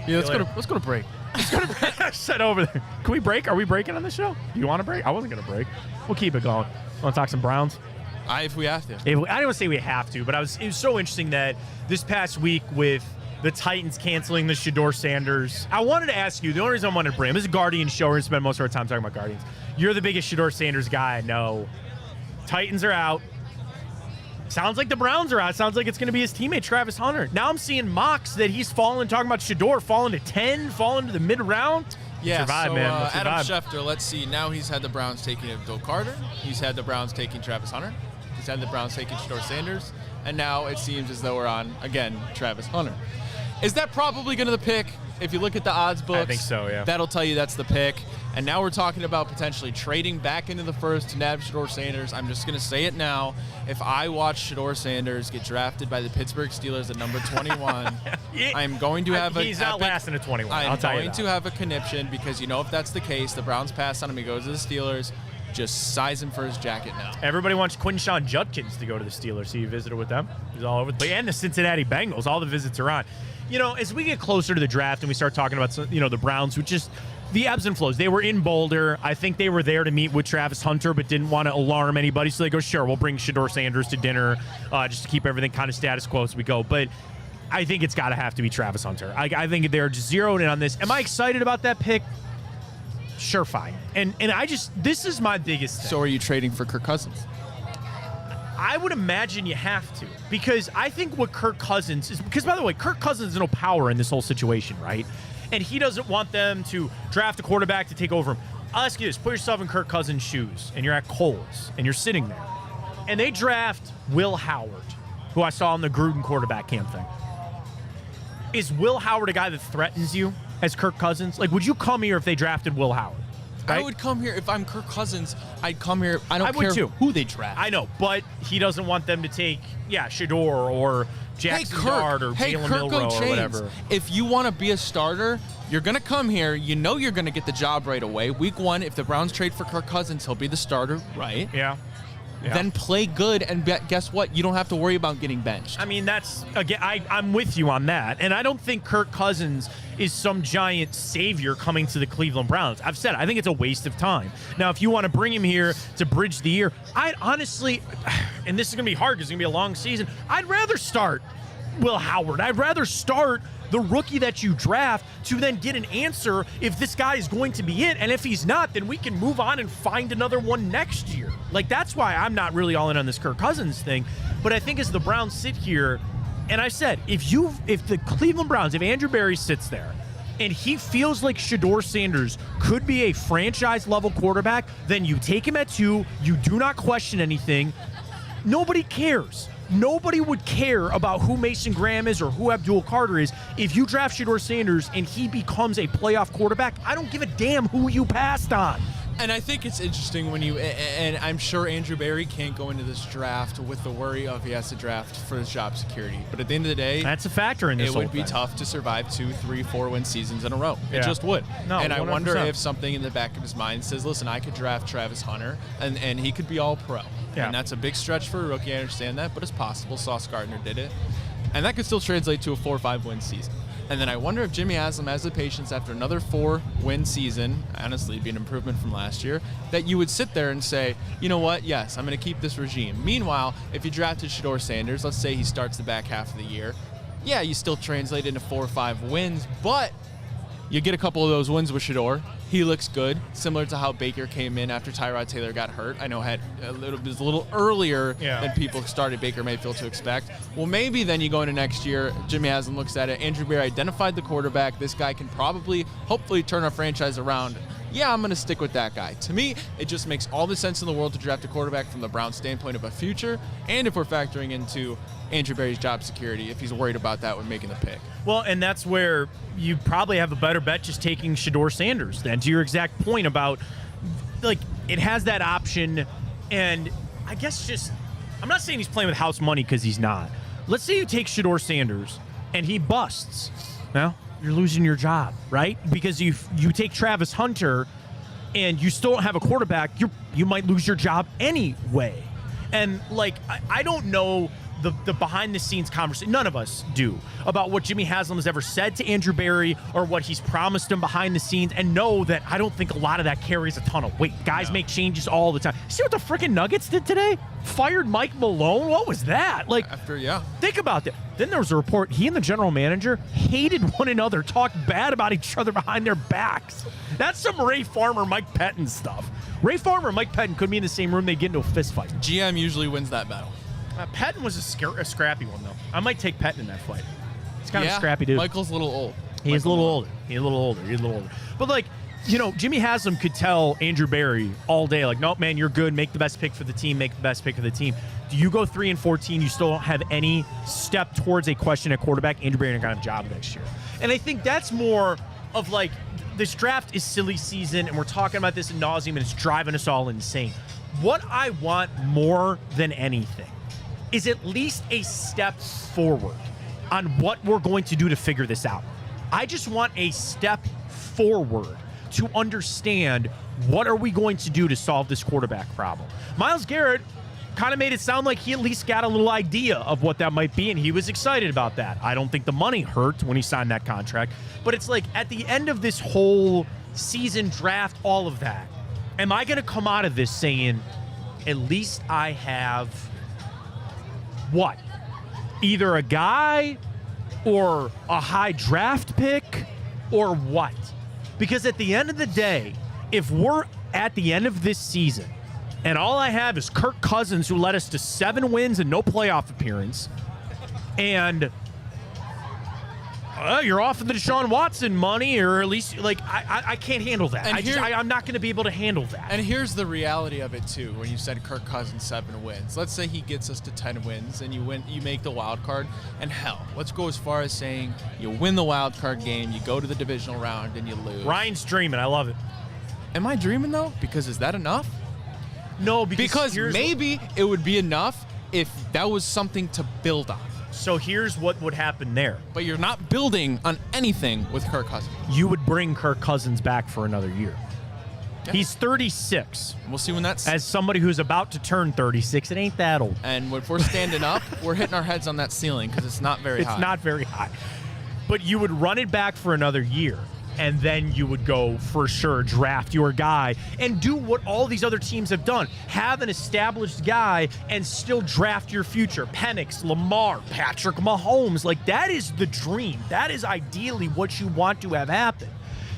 Yeah, let's go to break. I said over there. Can we break? Are we breaking on the show? Do you want to break? I wasn't going to break. We'll keep it going. Want to talk some Browns? If we have to. I don't want to say we have to, but it was so interesting that this past week with the Titans canceling the Shedeur Sanders, I wanted to ask you, the only reason I wanted to bring him, this is a Guardians show. We're going to spend most of our time talking about Guardians. You're the biggest Shedeur Sanders guy I know. Titans are out. Sounds like the Browns are out. Sounds like it's going to be his teammate, Travis Hunter. Now I'm seeing mocks that he's talking about Shedeur falling to 10, falling to the mid-round. Yeah, survive, so man. Adam Schefter, let's see. Now he's had the Browns taking Abdul Carter. He's had the Browns taking Travis Hunter. He's had the Browns taking Shedeur Sanders. And now it seems as though we're on, again, Travis Hunter. Is that probably going to the pick? If you look at the odds books, I think so, yeah. That'll tell you that's the pick. And now we're talking about potentially trading back into the first to nab Shedeur Sanders. I'm just going to say it now. If I watch Shedeur Sanders get drafted by the Pittsburgh Steelers at number 21, I'm going to have He's not lasting at 21. I'll tell you that. I'm going to have a conniption because, if that's the case, the Browns pass on him, he goes to the Steelers. Just size him for his jacket now. Everybody wants Quinshawn Judkins to go to the Steelers. He visited with them. He's all over the place. And the Cincinnati Bengals. All the visits are on. As we get closer to the draft and we start talking about, the Browns, which just the ebbs and flows. They were in Boulder. I think they were there to meet with Travis Hunter, but didn't want to alarm anybody. So they go, sure, we'll bring Shedeur Sanders to dinner just to keep everything kind of status quo as we go. But I think it's got to have to be Travis Hunter. I think they're just zeroed in on this. Am I excited about that pick? Sure, fine. And this is my biggest thing. So are you trading for Kirk Cousins? I would imagine you have to, because I think what Kirk Cousins is, because by the way, Kirk Cousins has no power in this whole situation, right? And he doesn't want them to draft a quarterback to take over him. I'll ask you this, put yourself in Kirk Cousins' shoes, and you're at Kohl's, and you're sitting there, and they draft Will Howard, who I saw in the Gruden quarterback camp thing. is Will Howard a guy that threatens you as Kirk Cousins? Like, would you come here if they drafted Will Howard? Right? I would come here if I'm Kirk Cousins. I'd come here. I don't care too. who they draft. I know, but he doesn't want them to take, Shador or Jackson Dart or Jalen Milroe or whatever. If you want to be a starter, you're going to come here. You know you're going to get the job right away. Week 1, if the Browns trade for Kirk Cousins, he'll be the starter, right? Yeah. Then play good, and guess what? You don't have to worry about getting benched. I mean, that's, again, I'm with you on that. And I don't think Kirk Cousins is some giant savior coming to the Cleveland Browns. I've said it, I think it's a waste of time. Now, if you want to bring him here to bridge the year, I'd honestly, and this is going to be hard because it's going to be a long season, I'd rather start Will Howard. I'd rather start the rookie that you draft to then get an answer if this guy is going to be it. And if he's not, then we can move on and find another one next year. Like, that's why I'm not really all in on this Kirk Cousins thing. But I think as the Browns sit here, and I said, if the Cleveland Browns, if Andrew Berry sits there and he feels like Shador Sanders could be a franchise-level quarterback, then you take him at 2, you do not question anything. Nobody cares. Nobody would care about who Mason Graham is or who Abdul Carter is. If you draft Shador Sanders and he becomes a playoff quarterback, I don't give a damn who you passed on. And I think it's interesting when and I'm sure Andrew Berry can't go into this draft with the worry of he has to draft for his job security. But at the end of the day, that's a factor in this. It would be tough to survive 2, 3, 4 win seasons in a row. Yeah. It just would. No, and I 100%. wonder if something in the back of his mind says, listen, I could draft Travis Hunter and he could be all pro. Yeah. And that's a big stretch for a rookie. I understand that, but it's possible. Sauce Gardner did it. And that could still translate to a 4 or 5 win season. And then I wonder if Jimmy Haslam has the patience after another 4-win season, honestly, it'd be an improvement from last year, that you would sit there and say, you know what, yes, I'm going to keep this regime. Meanwhile, if you drafted Shador Sanders, let's say he starts the back half of the year, yeah, you still translate into 4 or 5 wins, but you get a couple of those wins with Shador. He looks good, similar to how Baker came in after Tyrod Taylor got hurt. I know it was a little earlier than people started Baker Mayfield to expect. Well, maybe then you go into next year, Jimmy Haslam looks at it, Andrew Berry identified the quarterback. This guy can hopefully turn our franchise around. Yeah, I'm going to stick with that guy. To me, it just makes all the sense in the world to draft a quarterback from the Browns' standpoint of a future, and if we're factoring into Andrew Berry's job security, if he's worried about that when making the pick. Well, and that's where you probably have a better bet just taking Shador Sanders then, to your exact point about, like, it has that option, and I guess just, I'm not saying he's playing with house money because he's not. Let's say you take Shador Sanders and he busts. Well, you're losing your job, right? Because you take Travis Hunter and you still don't have a quarterback, you might lose your job anyway. And, like, I don't know the behind-the-scenes conversation, none of us do, about what Jimmy Haslam has ever said to Andrew Berry or what he's promised him behind the scenes, and know that I don't think a lot of that carries a ton of weight. Guys make changes all the time. See what the freaking Nuggets did today? Fired Mike Malone? What was that? Like, think about that. Then there was a report, he and the general manager hated one another, talked bad about each other behind their backs. That's some Ray Farmer, Mike Pettin stuff. Ray Farmer and Mike Pettin could be in the same room, they'd get into a fist fight. GM usually wins that battle. Pettin was a scrappy one, though. I might take Pettin in that fight. He's kind of a scrappy dude. Michael's a little old. He's a little older. But, like, you know, Jimmy Haslam could tell Andrew Berry all day, like, nope, man, you're good. Make the best pick for the team. Make the best pick for the team. Do you go 3-14, you still don't have any step towards a question at quarterback, Andrew Berry ain't going to have a job next year. And I think that's more of, like, this draft is silly season, and we're talking about this ad nauseum, and it's driving us all insane. What I want more than anything is at least a step forward on what we're going to do to figure this out. I just want a step forward to understand what are we going to do to solve this quarterback problem. Myles Garrett kind of made it sound like he at least got a little idea of what that might be, and he was excited about that. I don't think the money hurt when he signed that contract, but it's like at the end of this whole season draft, all of that, am I going to come out of this saying, at least I have what? Either a guy or a high draft pick or what? Because at the end of the day, if we're at the end of this season and all I have is Kirk Cousins, who led us to 7 wins and no playoff appearance, and you're off of the Deshaun Watson money, or at least, like, I can't handle that. And I'm not going to be able to handle that. And here's the reality of it, too, when you said Kirk Cousins 7 wins. Let's say he gets us to 10 wins, and you make the wild card. And hell, let's go as far as saying you win the wild card game, you go to the divisional round, and you lose. Ryan's dreaming. I love it. Am I dreaming, though? Because is that enough? No, because maybe it would be enough if that was something to build on. So here's what would happen there. But you're not building on anything with Kirk Cousins. You would bring Kirk Cousins back for another year. Yeah. He's 36. We'll see when that's... As somebody who's about to turn 36, it ain't that old. And if we're standing up, we're hitting our heads on that ceiling because it's not very high. It's not very high. But you would run it back for another year. And then you would go, for sure, draft your guy and do what all these other teams have done. Have an established guy and still draft your future. Penix, Lamar, Patrick Mahomes. Like, that is the dream. That is ideally what you want to have happen.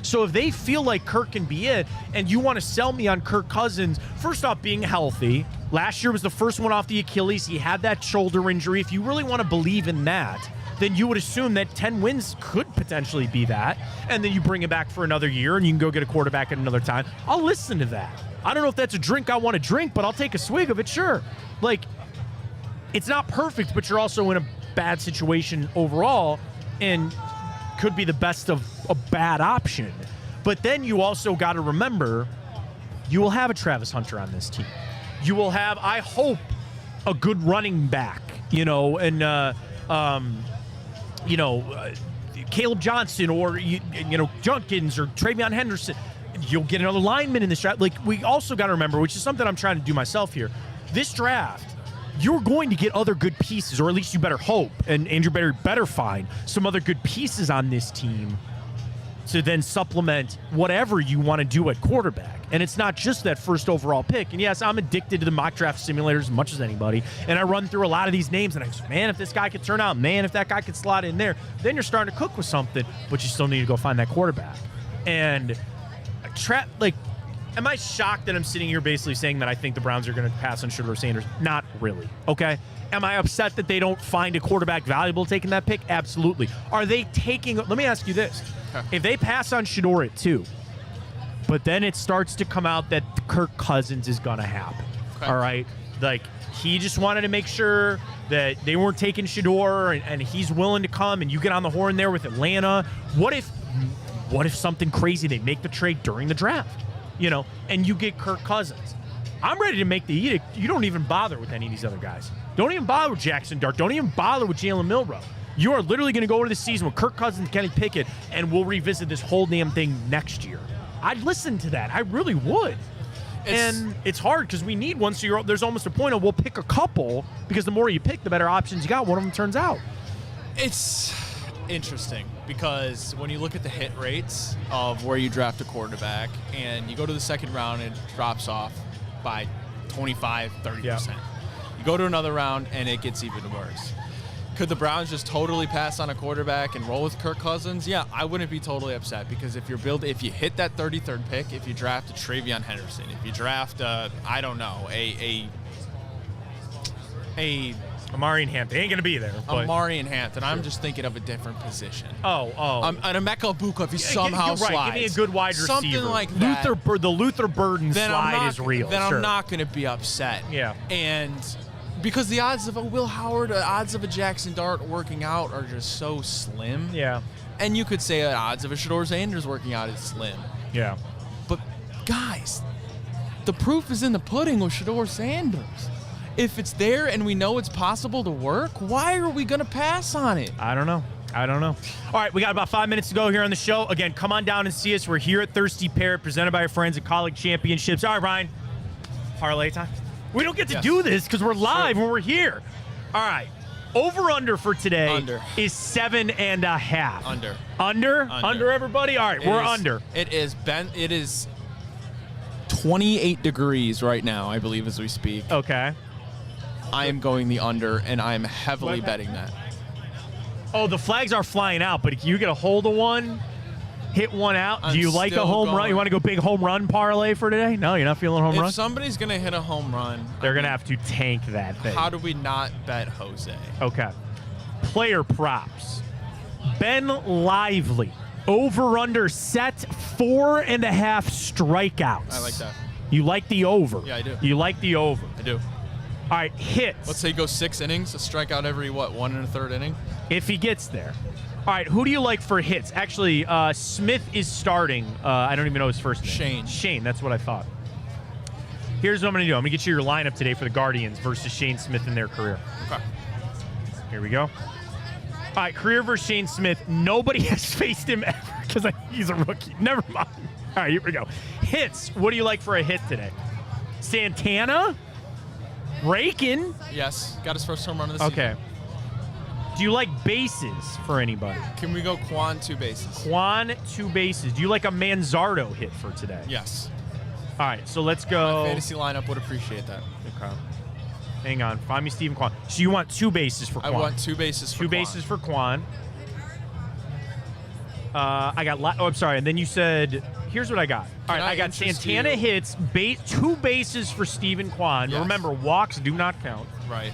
So if they feel like Kirk can be it, and you want to sell me on Kirk Cousins, first off, being healthy. Last year was the first one off the Achilles. He had that shoulder injury. If you really want to believe in that, then you would assume that 10 wins could potentially be that, and then you bring it back for another year, and you can go get a quarterback at another time. I'll listen to that. I don't know if that's a drink I want to drink, but I'll take a swig of it, sure. Like, it's not perfect, but you're also in a bad situation overall, and could be the best of a bad option. But then you also got to remember, you will have a Travis Hunter on this team. You will have, I hope, a good running back, and Caleb Johnson or Junkins or Travion Henderson. You'll get another lineman in this draft. Like, we also got to remember, which is something I'm trying to do myself here. This draft, you're going to get other good pieces, or at least you better hope, and Andrew better find some other good pieces on this team to then supplement whatever you want to do at quarterback. And it's not just that first overall pick. And yes, I'm addicted to the mock draft simulators as much as anybody. And I run through a lot of these names, and I go, man, if this guy could turn out, man, if that guy could slot in there, then you're starting to cook with something, but you still need to go find that quarterback. And am I shocked that I'm sitting here basically saying that I think the Browns are going to pass on Shedeur Sanders? Not really, okay? Am I upset that they don't find a quarterback valuable taking that pick? Absolutely. Are they taking – let me ask you this. If they pass on Shedeur at 2, but then it starts to come out that Kirk Cousins is going to happen, all right? Like, he just wanted to make sure that they weren't taking Shedeur, and he's willing to come, and you get on the horn there with Atlanta. What if something crazy, they make the trade during the draft, and you get Kirk Cousins? I'm ready to make the edict. You don't even bother with any of these other guys. Don't even bother with Jackson Dart. Don't even bother with Jalen Milroe. You are literally going to go into the season with Kirk Cousins and Kenny Pickett, and we'll revisit this whole damn thing next year. I'd listen to that. I really would. And it's hard because we need one, so there's almost a point of we'll pick a couple, because the more you pick, the better options you got. One of them turns out. It's interesting because when you look at the hit rates of where you draft a quarterback and you go to the second round and it drops off by 25, 30%. Yeah. You go to another round and it gets even worse. Could the Browns just totally pass on a quarterback and roll with Kirk Cousins? Yeah, I wouldn't be totally upset, because if you hit that 33rd pick, if you draft a Travion Henderson, if you draft Amari and Hampton ain't going to be there. Amari and Hampton. I'm just thinking of a different position. Oh. An Emeka Egbuka if he somehow slides. Give me a good wide receiver. Something like that. The Luther Burden slide is real. Then I'm not going to be upset. Yeah. And because the odds of a Will Howard, the odds of a Jackson Dart working out are just so slim. Yeah. And you could say the odds of a Shedeur Sanders working out is slim. Yeah. But, guys, the proof is in the pudding with Shedeur Sanders. If it's there and we know it's possible to work, why are we going to pass on it? I don't know. All right, we got about 5 minutes to go here on the show. Again, come on down and see us. We're here at Thirsty Parrot, presented by our friends at Kaulig Championships. All right, Ryan, parlay time. We don't get to do this because we're live when we're here. All right. Over-under for today is 7.5. Under, everybody? All right, we're under. It is 28 degrees right now, I believe, as we speak. Okay. I am going the under, and I am heavily betting that. Oh, the flags are flying out, but you get a hold of one, hit one out. Do you like a home run? You want to go big home run parlay for today? No, you're not feeling home run? If somebody's going to hit a home run, they're going to have to tank that thing. How do we not bet Jose? Okay. Player props. Ben Lively, over-under set 4.5 strikeouts. I like that. You like the over? Yeah, I do. You like the over? I do. All right, hits. Let's say he goes 6 innings, a strikeout every, 1 1/3 inning? If he gets there. All right, who do you like for hits? Actually, Smith is starting. I don't even know his first name. Shane. Shane, that's what I thought. Here's what I'm going to do. I'm going to get you your lineup today for the Guardians versus Shane Smith in their career. Okay. Here we go. All right, career versus Shane Smith. Nobody has faced him ever because he's a rookie. Never mind. All right, here we go. Hits. What do you like for a hit today? Santana? Rakin? Yes. Got his first home run of the season. Okay. Do you like bases for anybody? Can we go Quan 2 bases? Quan 2 bases. Do you like a Manzardo hit for today? Yes. All right, so let's go. My fantasy lineup would appreciate that. Okay. Hang on. Find me Steven Quan. So you want 2 bases for Quan? I want 2 bases for Quan. 2 bases for Quan. I got. I'm sorry. And then you said, here's what I got. All right, I got Santana hits, 2 bases for Steven Quan. Yes. Remember, walks do not count. Right.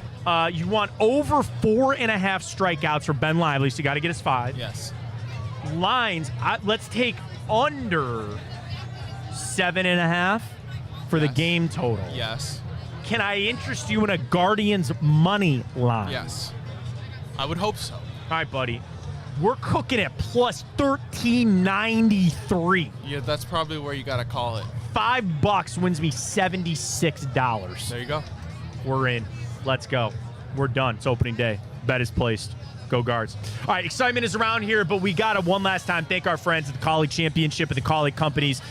You want over 4.5 strikeouts for Ben Lively, so you got to get us 5. Yes. Lines, let's take under 7.5 for the game total. Yes. Can I interest you in a Guardians money line? Yes. I would hope so. All right, buddy. We're cooking at plus 1393. Yeah, that's probably where you got to call it. $5 wins me $76. There you go. We're in. Let's go. We're done. It's opening day. Bet is placed. Go Guards. All right, excitement is around here, but we got to one last time thank our friends at the Kaulig Championship and the Kaulig Companies.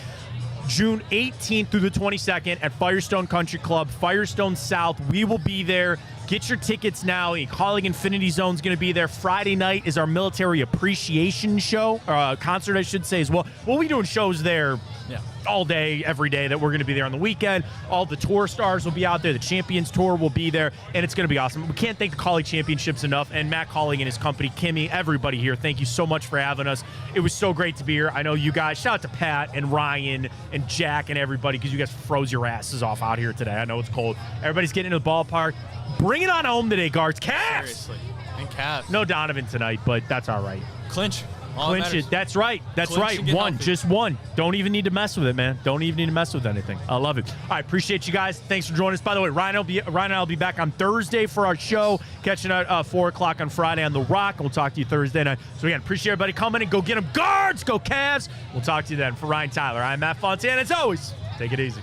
June 18th through the 22nd at Firestone Country Club, Firestone South. We will be there. Get your tickets now. Kaulig Infinity Zone is going to be there. Friday night is our military appreciation show, concert, I should say, as well. We'll be doing shows there all day, every day that we're going to be there on the weekend. All the tour stars will be out there. The Champions Tour will be there, and it's going to be awesome. We can't thank the Kaulig Championships enough, and Matt Kaulig and his company, Kimmy, everybody here. Thank you so much for having us. It was so great to be here. I know you guys. Shout out to Pat and Ryan and Jack and everybody because you guys froze your asses off out here today. I know it's cold. Everybody's getting into the ballpark. Bring it on home today, Guards. Cavs! Seriously. And Cavs. No Donovan tonight, but that's all right. Clinch. Clinch it. That's right. That's right. One. Just one. Don't even need to mess with it, man. Don't even need to mess with anything. I love it. All right. Appreciate you guys. Thanks for joining us. By the way, Ryan and I will be back on Thursday for our show. Catching at 4 o'clock on Friday on The Rock. We'll talk to you Thursday night. So again, appreciate everybody coming and go get them. Guards. Go Cavs. We'll talk to you then. For Ryan Tyler, I'm Matt Fontana. As always, take it easy.